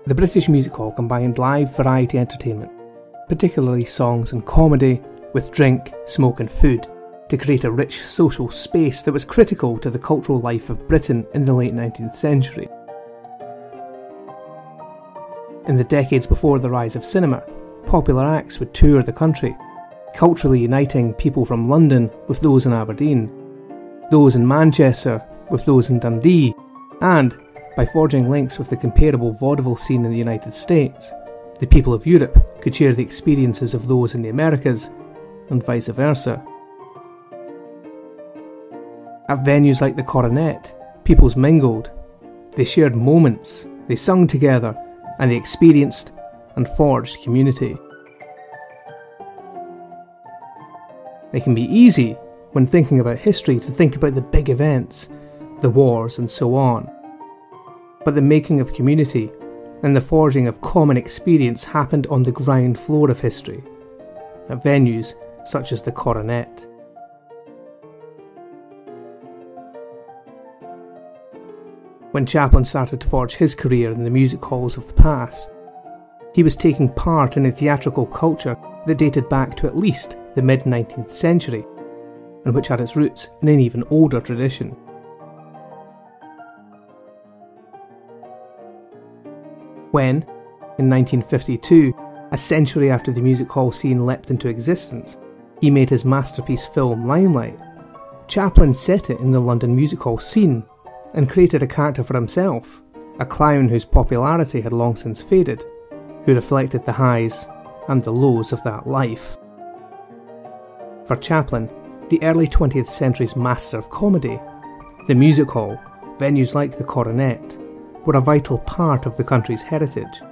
The British music hall combined live variety entertainment, particularly songs and comedy, with drink, smoke and food, to create a rich social space that was critical to the cultural life of Britain in the late 19th century. In the decades before the rise of cinema, popular acts would tour the country, culturally uniting people from London with those in Aberdeen, those in Manchester with those in Dundee, and, by forging links with the comparable vaudeville scene in the United States, the people of Europe could share the experiences of those in the Americas, and vice versa. At venues like the Coronet, peoples mingled, they shared moments, they sung together, and they experienced and forged community. It can be easy, when thinking about history, to think about the big events, the wars and so on. But the making of community and the forging of common experience happened on the ground floor of history, at venues such as the Coronet. When Chaplin started to forge his career in the music halls of the past, he was taking part in a theatrical culture that dated back to at least the mid-19th century, and which had its roots in an even older tradition. When, in 1952, a century after the music hall scene leapt into existence, he made his masterpiece film Limelight, Chaplin set it in the London music hall scene and created a character for himself, a clown whose popularity had long since faded, who reflected the highs and the lows of that life. For Chaplin, the early 20th century's master of comedy, the music hall, venues like the Coronet, were a vital part of the country's heritage.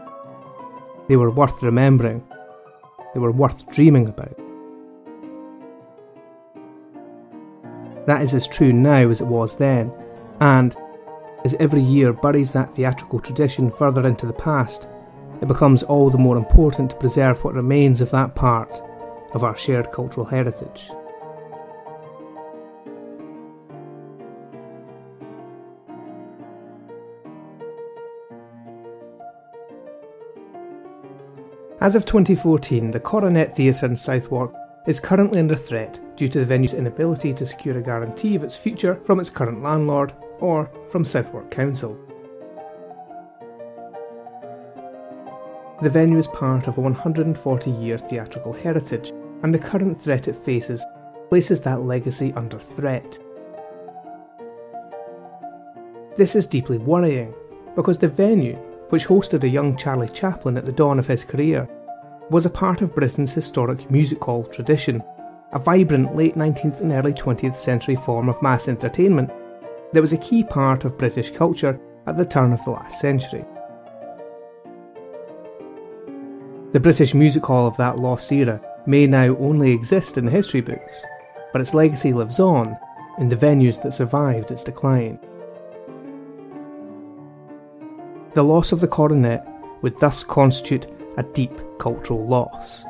They were worth remembering. They were worth dreaming about. That is as true now as it was then, and, as every year buries that theatrical tradition further into the past, it becomes all the more important to preserve what remains of that part of our shared cultural heritage. As of 2014, the Coronet Theatre in Southwark is currently under threat due to the venue's inability to secure a guarantee of its future from its current landlord or from Southwark Council. The venue is part of a 140-year theatrical heritage, and the current threat it faces places that legacy under threat. This is deeply worrying, because the venue, which hosted a young Charlie Chaplin at the dawn of his career, was a part of Britain's historic music hall tradition, a vibrant late 19th and early 20th century form of mass entertainment that was a key part of British culture at the turn of the last century. The British music hall of that lost era may now only exist in the history books, but its legacy lives on in the venues that survived its decline. The loss of the Coronet would thus constitute a deep cultural loss.